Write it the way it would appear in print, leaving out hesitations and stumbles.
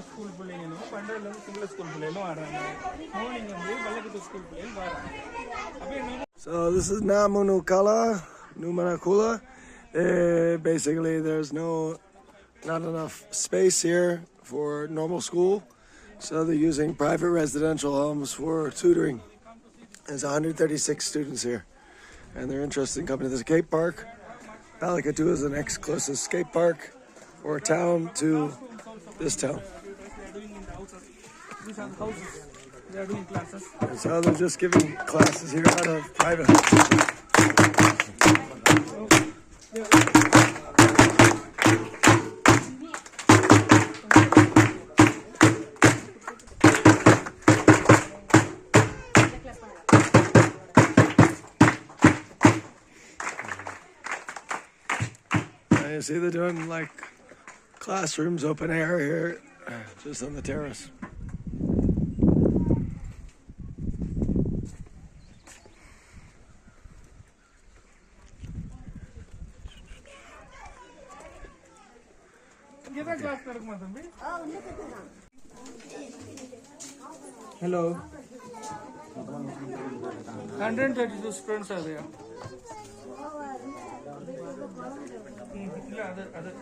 school playing, Pandal single school play, morning school play. So this is Namunakula. Basically, there's not enough space here for normal school, so they're using private residential homes for tutoring. There's 136 students here, and they're interested in coming to the skate park. Palikatu is the next closest skate park or town to this town. These are the houses. They are doing classes. And so they're just giving classes here out of private. And you see they're doing like classrooms, open air here, just on the terrace. Hello. 132 students are there. Other